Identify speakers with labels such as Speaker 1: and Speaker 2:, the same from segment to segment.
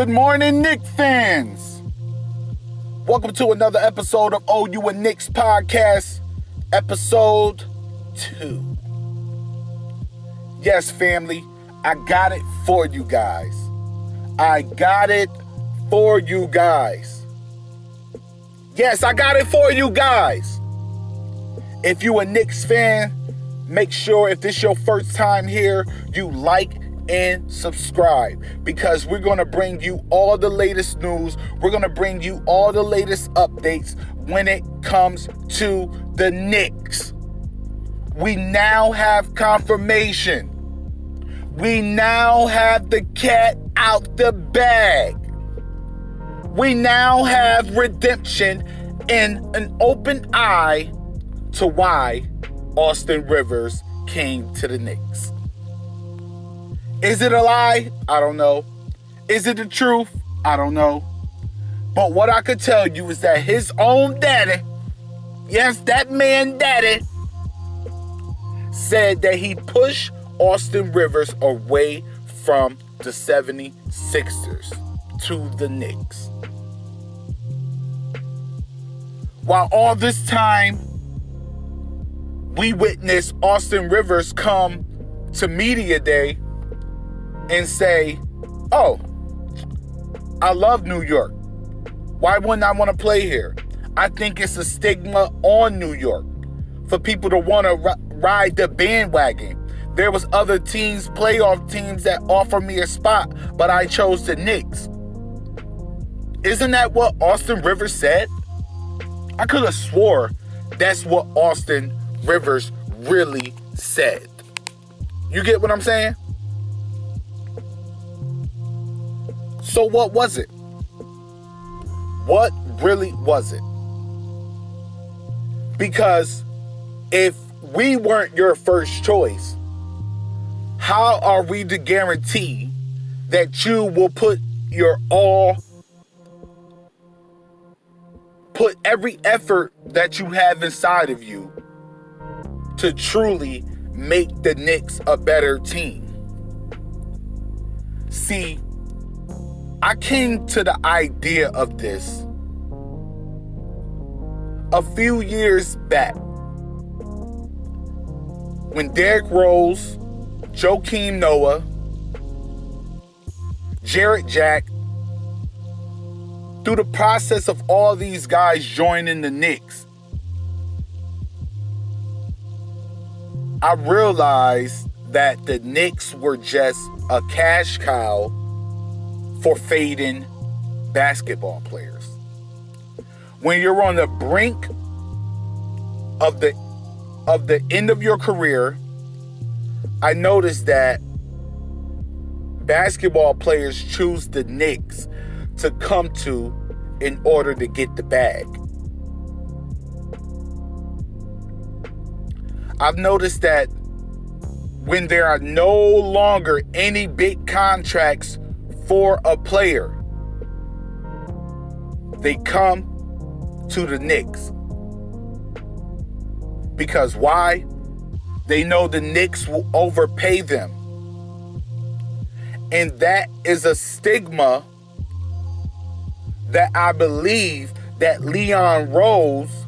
Speaker 1: Good morning, Knicks fans. Welcome to another episode of OU and Knicks podcast, episode 2. Yes, family, I got it for you guys. Yes, I got it for you guys. If you a Knicks fan, make sure if this is your first time here, you like and subscribe, because we're going to bring you all the latest news. We're going to bring you all the latest updates when it comes to the Knicks. We now have confirmation. We now have the cat out the bag. We now have redemption and an open eye to why Austin Rivers came to the Knicks. Is it a lie? I don't know. Is it the truth? I don't know. But what I could tell you is that his own daddy, yes, that man daddy, said that he pushed Austin Rivers away from the 76ers to the Knicks. While all this time, we witnessed Austin Rivers come to media day and say, oh, I love New York. Why wouldn't I want to play here? I think it's a stigma on New York for people to want to ride the bandwagon. There was other teams, playoff teams, that offered me a spot, but I chose the Knicks. Isn't that what Austin Rivers said? I could have swore that's what Austin Rivers really said. You get what I'm saying? So what was it? What really was it? Because if we weren't your first choice, how are we to guarantee that you will put your all, put every effort that you have inside of you to truly make the Knicks a better team? See, I came to the idea of this a few years back when Derrick Rose, Joakim Noah, Jarrett Jack, through the process of all these guys joining the Knicks, I realized that the Knicks were just a cash cow for fading basketball players. When you're on the brink of the end of your career, I noticed that basketball players choose the Knicks to come to in order to get the bag. I've noticed that when there are no longer any big contracts for a player, they come to the Knicks. Because why? They know the Knicks will overpay them. And that is a stigma that I believe that Leon Rose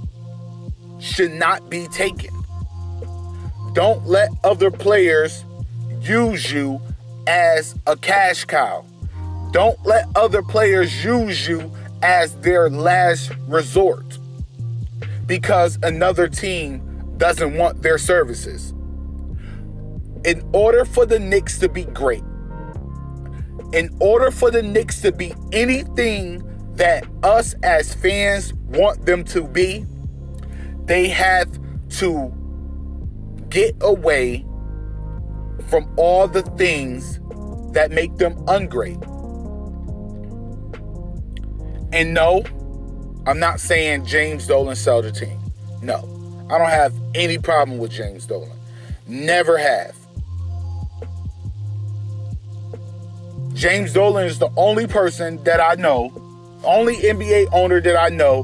Speaker 1: should not be taken. Don't let other players use you as a cash cow. Don't let other players use you as their last resort because another team doesn't want their services. In order for the Knicks to be great, in order for the Knicks to be anything that us as fans want them to be, they have to get away from all the things that make them ungreat. And no, I'm not saying James Dolan sell the team. No, I don't have any problem with James Dolan. Never have. James Dolan is the only person that I know, only NBA owner that I know,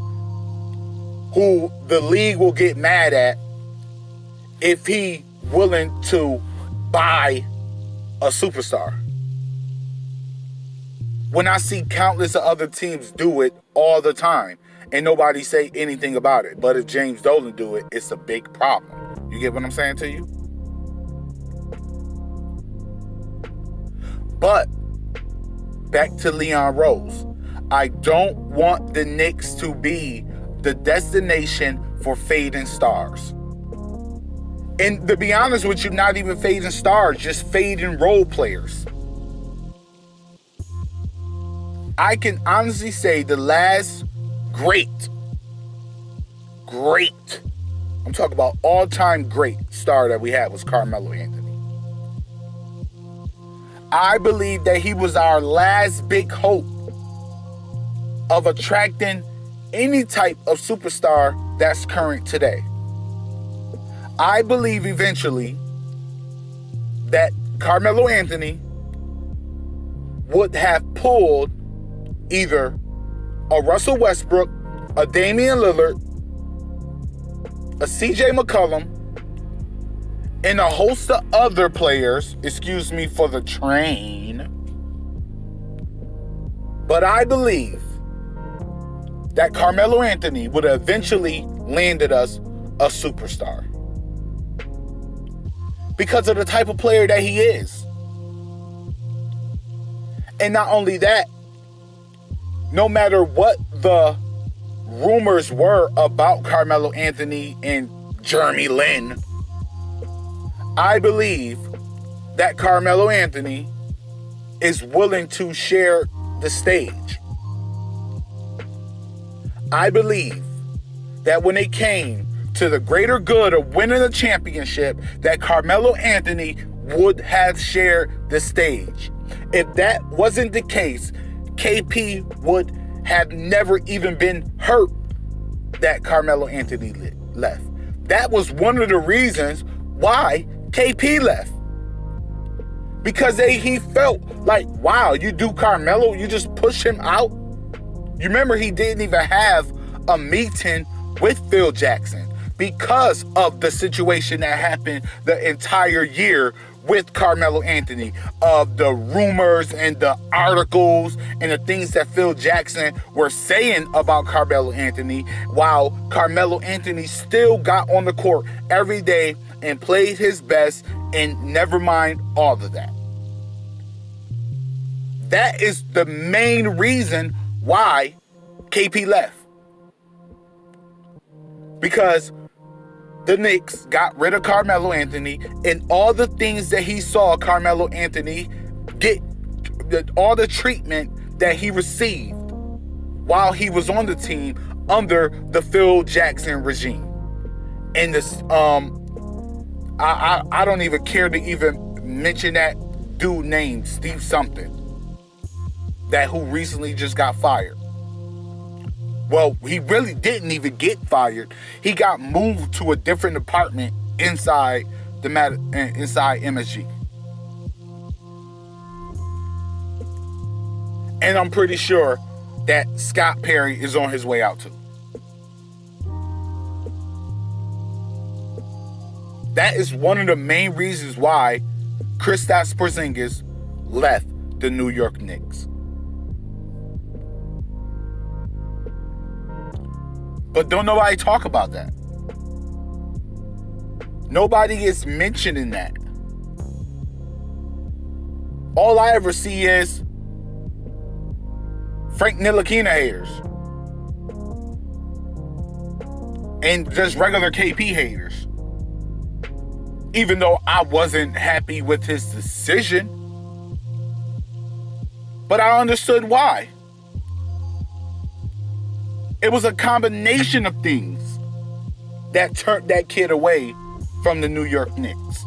Speaker 1: who the league will get mad at if he willing to buy a superstar. when I see countless of other teams do it all the time and nobody say anything about it. But if James Dolan do it, it's a big problem. You get what I'm saying to you? But back to Leon Rose. I don't want the Knicks to be the destination for fading stars. And to be honest with you, not even fading stars, just fading role players. I can honestly say the last great, I'm talking about all-time great star that we had was Carmelo Anthony. I believe that he was our last big hope of attracting any type of superstar that's current today. I believe eventually that Carmelo Anthony would have pulled either a Russell Westbrook, a Damian Lillard, a CJ McCollum, and a host of other players, excuse me for the train. But I believe that Carmelo Anthony would have eventually landed us a superstar. Because of the type of player that he is. And not only that, no matter what the rumors were about Carmelo Anthony and Jeremy Lin, I believe that Carmelo Anthony is willing to share the stage. I believe that when it came to the greater good of winning a championship, that Carmelo Anthony would have shared the stage. If that wasn't the case, KP would have never even been hurt that Carmelo Anthony left. That was one of the reasons why KP left. Because he felt like, wow, you do Carmelo, you just push him out. You remember he didn't even have a meeting with Phil Jackson because of the situation that happened the entire year with Carmelo Anthony, of the rumors and the articles and the things that Phil Jackson were saying about Carmelo Anthony, while Carmelo Anthony still got on the court every day and played his best, and never mind all of that. That is the main reason why KP left. Because the Knicks got rid of Carmelo Anthony, and all the things that he saw Carmelo Anthony get, all the treatment that he received while he was on the team under the Phil Jackson regime. And this, I don't even care to even mention that dude named Steve something, that who recently just got fired. Well, he really didn't even get fired. He got moved to a different department inside inside MSG. And I'm pretty sure that Scott Perry is on his way out too. That is one of the main reasons why Kristaps Porzingis left the New York Knicks. But don't nobody talk about that. Nobody is mentioning that. All I ever see is Frank Ntilikina haters. And just regular KP haters. Even though I wasn't happy with his decision. But I understood why. It was a combination of things that turned that kid away from the New York Knicks.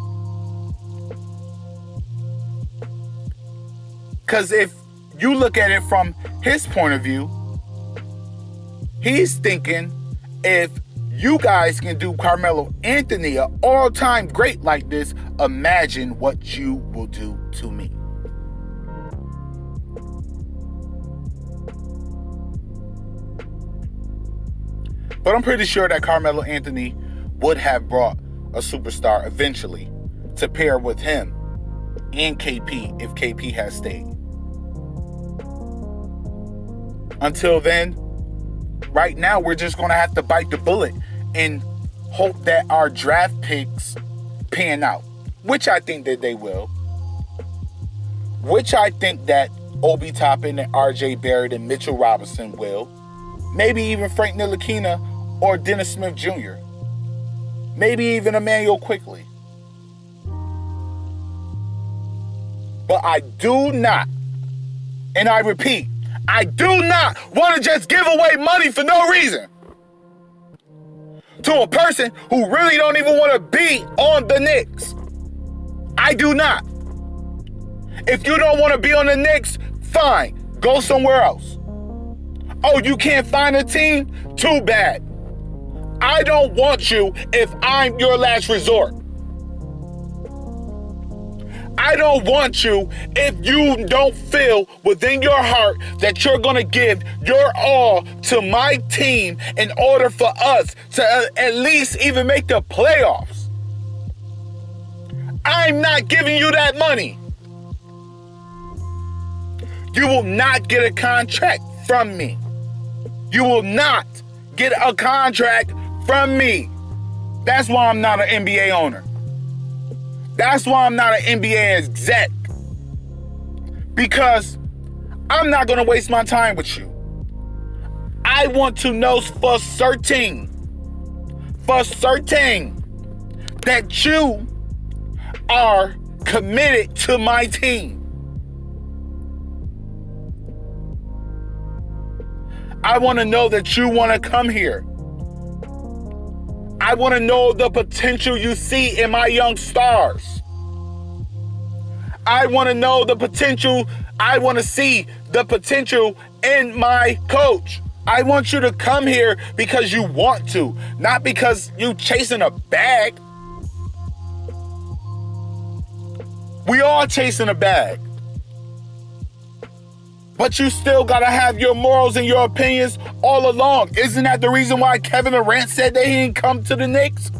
Speaker 1: Because if you look at it from his point of view, he's thinking, if you guys can do Carmelo Anthony, an all-time great like this, imagine what you will do to me. But I'm pretty sure that Carmelo Anthony would have brought a superstar eventually to pair with him and KP if KP had stayed. Until then, right now, we're just going to have to bite the bullet and hope that our draft picks pan out, which I think that they will. Which I think that Obi Toppin and RJ Barrett and Mitchell Robinson will. Maybe even Frank Ntilikina or Dennis Smith Jr. Maybe even Emmanuel Quickly. But I do not, and I repeat, I do not want to just give away money for no reason to a person who really don't even want to be on the Knicks. I do not. If you don't want to be on the Knicks, fine. Go somewhere else. Oh, you can't find a team? Too bad. I don't want you if I'm your last resort. I don't want you if you don't feel within your heart that you're going to give your all to my team in order for us to at least even make the playoffs. I'm not giving you that money. You will not get a contract from me. You will not get a contract from me. That's why I'm not an NBA owner. That's why I'm not an NBA exec. Because I'm not going to waste my time with you. I want to know for certain that you are committed to my team. I want to know that you want to come here. I want to know the potential you see in my young stars. I want to know the potential. I want to see the potential in my coach. I want you to come here because you want to, not because you chasing a bag. We all chasing a bag. But you still got to have your morals and your opinions all along. Isn't that the reason why Kevin Durant said that he didn't come to the Knicks?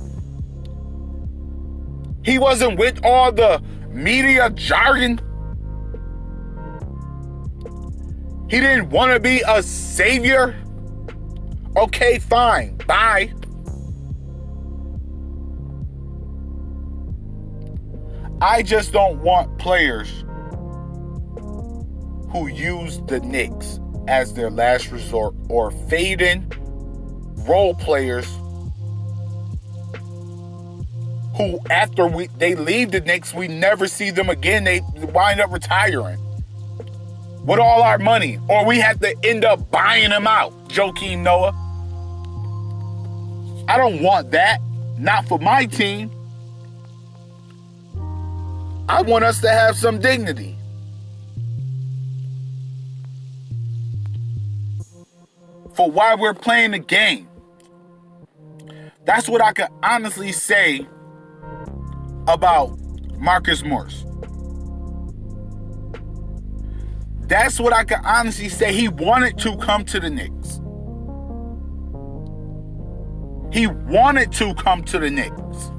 Speaker 1: He wasn't with all the media jargon. He didn't want to be a savior. Okay, fine. Bye. I just don't want players who use the Knicks as their last resort or fading role players who after they leave the Knicks, we never see them again. They wind up retiring with all our money, or we have to end up buying them out. Joakim Noah. I don't want that. Not for my team. I want us to have some dignity. For why we're playing the game. That's what I can honestly say about Marcus Morris. That's what I can honestly say. He wanted to come to the Knicks. He wanted to come to the Knicks.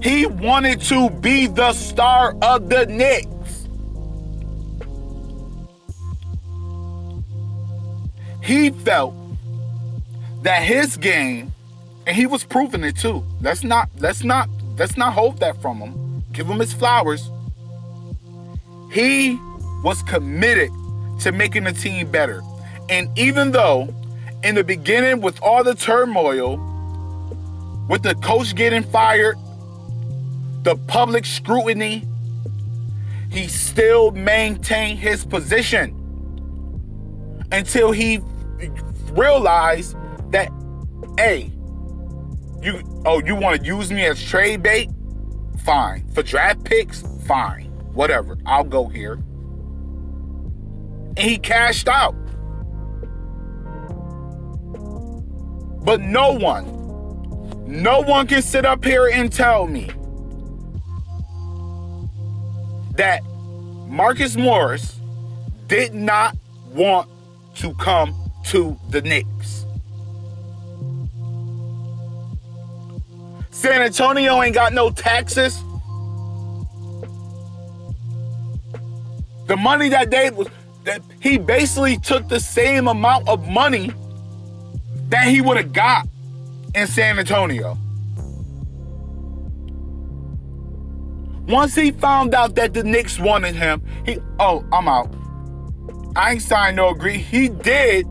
Speaker 1: He wanted to be the star of the Knicks. He felt that his game, and he was proving it too. Let's not hold that from him. Give him his flowers. He was committed to making the team better. And even though in the beginning with all the turmoil, with the coach getting fired, the public scrutiny, he still maintained his position until he realized that, hey, you want to use me as trade bait? Fine. For draft picks? Fine. Whatever. I'll go here. And he cashed out. But no one can sit up here and tell me that Marcus Morris did not want to come to the Knicks. San Antonio ain't got no taxes. The money that they was, that he basically took the same amount of money that he would have got in San Antonio. Once he found out that the Knicks wanted him, I'm out. I ain't signed no agree. He did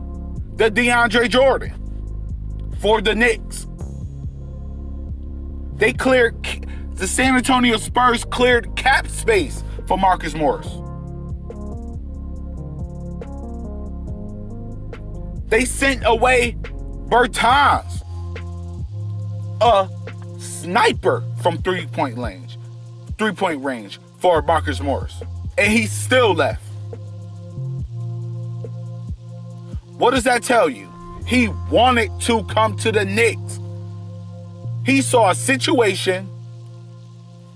Speaker 1: the DeAndre Jordan for the Knicks. The San Antonio Spurs cleared cap space for Marcus Morris. They sent away Bertans, a sniper from three-point range for Marcus Morris. And he still left. What does that tell you? He wanted to come to the Knicks. He saw a situation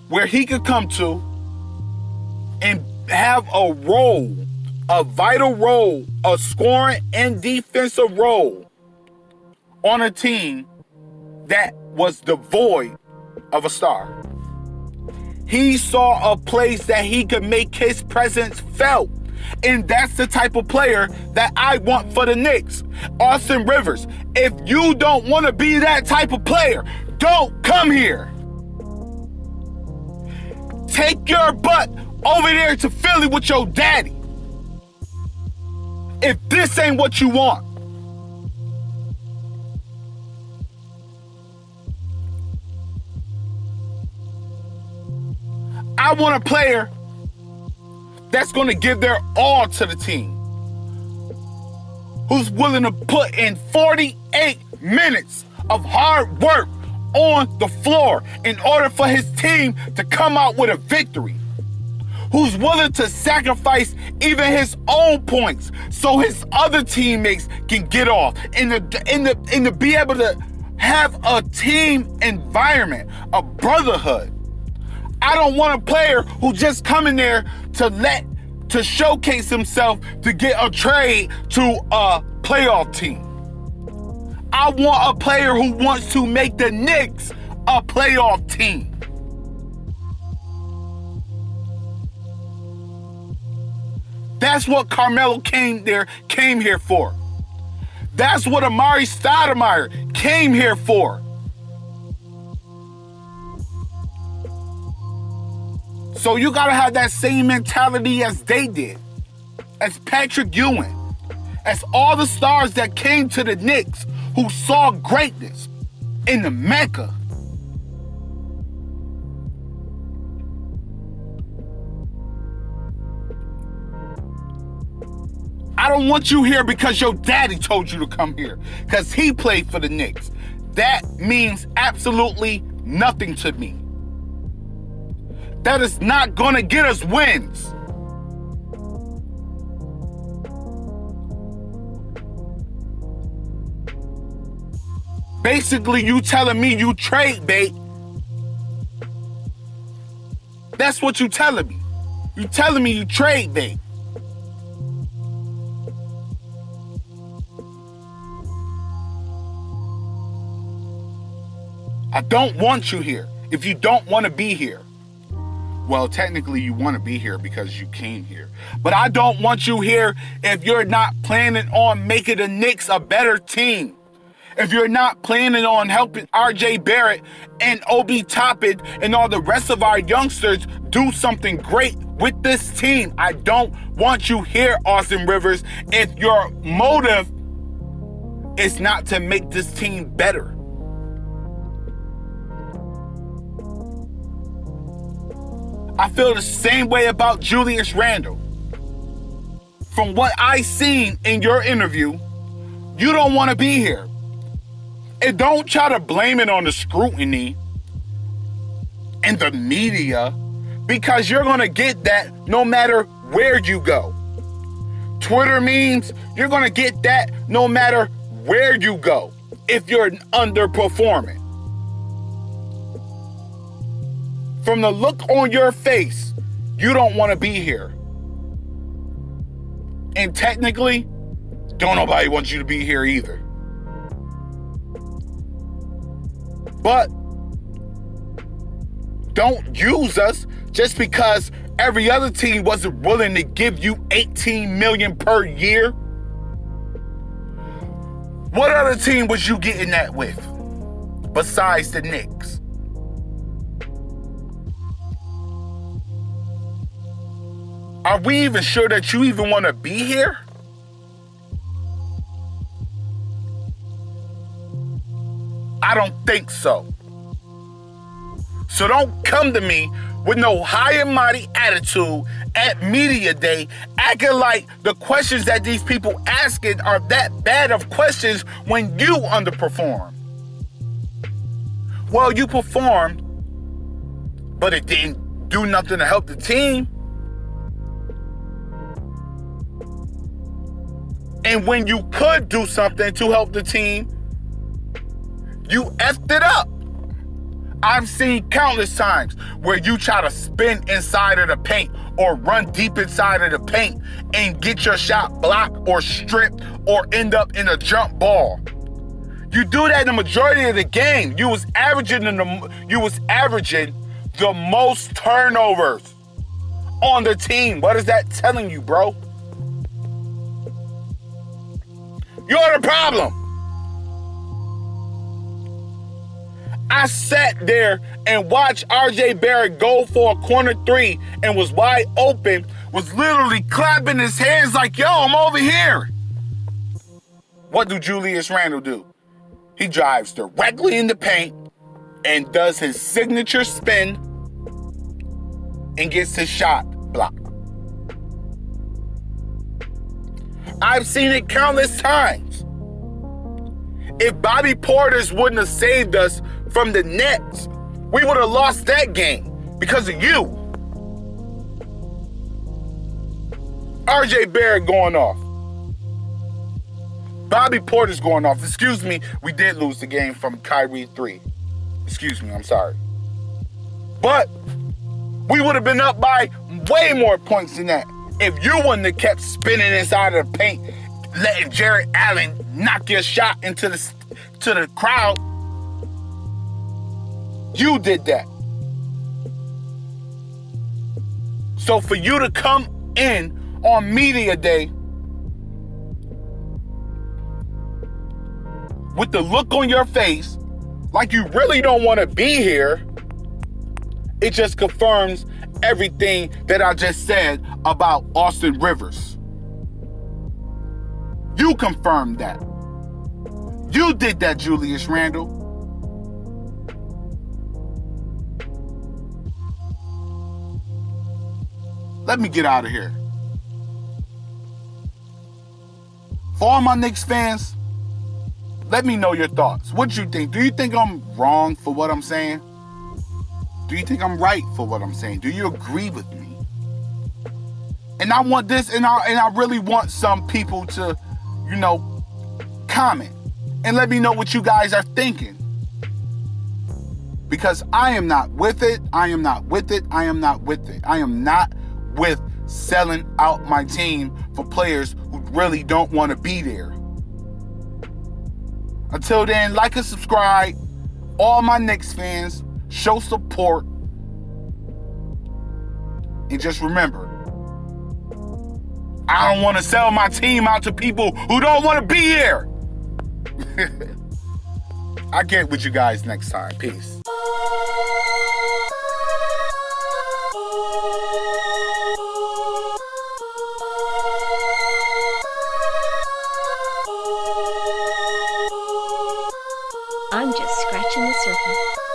Speaker 1: where he could come to and have a role, a vital role, a scoring and defensive role on a team that was devoid of a star. He saw a place that he could make his presence felt. And that's the type of player that I want for the Knicks. Austin Rivers, if you don't want to be that type of player, don't come here. Take your butt over there to Philly with your daddy. If this ain't what you want. I want a player that's going to give their all to the team, who's willing to put in 48 minutes of hard work on the floor in order for his team to come out with a victory, who's willing to sacrifice even his own points so his other teammates can get off, and to be able to have a team environment, a brotherhood. I don't want a player who just come in there to showcase himself to get a trade to a playoff team. I want a player who wants to make the Knicks a playoff team. That's what Carmelo came here for. That's what Amari Stoudemire came here for. So you gotta have that same mentality as they did, as Patrick Ewing, as all the stars that came to the Knicks who saw greatness in the Mecca. I don't want you here because your daddy told you to come here, because he played for the Knicks. That means absolutely nothing to me. That is not going to get us wins. Basically, you telling me you trade bait. That's what you telling me. You telling me you trade bait. I don't want you here if you don't want to be here. Well, technically you want to be here because you came here. But I don't want you here if you're not planning on making the Knicks a better team. If you're not planning on helping RJ Barrett and Obi Toppin and all the rest of our youngsters do something great with this team. I don't want you here, Austin Rivers, if your motive is not to make this team better. I feel the same way about Julius Randle. From what I seen in your interview, you don't want to be here. And don't try to blame it on the scrutiny and the media, because you're going to get that no matter where you go. Twitter memes, you're going to get that no matter where you go if you're underperforming. From the look on your face, you don't want to be here. And technically, don't nobody want you to be here either. But don't use us just because every other team wasn't willing to give you $18 million per year? What other team was you getting that with besides the Knicks? Are we even sure that you even want to be here? I don't think so. So don't come to me with no high and mighty attitude at media day, acting like the questions that these people asking are that bad of questions when you underperform. Well, you performed, but it didn't do nothing to help the team. And when you could do something to help the team, you effed it up. I've seen countless times where you try to spin inside of the paint or run deep inside of the paint and get your shot blocked or stripped or end up in a jump ball. You do that in the majority of the game. You was averaging the most turnovers on the team. What is that telling you, bro? You're the problem. I sat there and watched RJ Barrett go for a corner three and was wide open, was literally clapping his hands like, yo, I'm over here. What do Julius Randle do? He drives directly in the paint and does his signature spin and gets his shot blocked. I've seen it countless times. If Bobby Portis wouldn't have saved us from the Nets, we would have lost that game because of you. RJ Barrett going off. Bobby Portis going off. Excuse me, we did lose the game from Kyrie 3. Excuse me, I'm sorry. But we would have been up by way more points than that if you wouldn't have kept spinning inside of the paint, letting Jarrett Allen knock your shot into the crowd. You did that. So for you to come in on media day with the look on your face like you really don't want to be here, it just confirms everything that I just said about Austin Rivers. You confirmed that. You did that, Julius Randle. Let me get out of here. For all my Knicks fans, let me know your thoughts. What do you think? Do you think I'm wrong for what I'm saying? Do you think I'm right for what I'm saying? Do you agree with me? And I want this, and I really want some people to, comment and let me know what you guys are thinking. Because I am not with it. I am not with it. I am not with it. I am not with selling out my team for players who really don't want to be there. Until then, like and subscribe. All my Knicks fans, show support. And just remember, I don't want to sell my team out to people who don't want to be here. I'll get with you guys next time. Peace.
Speaker 2: I'm just scratching the surface.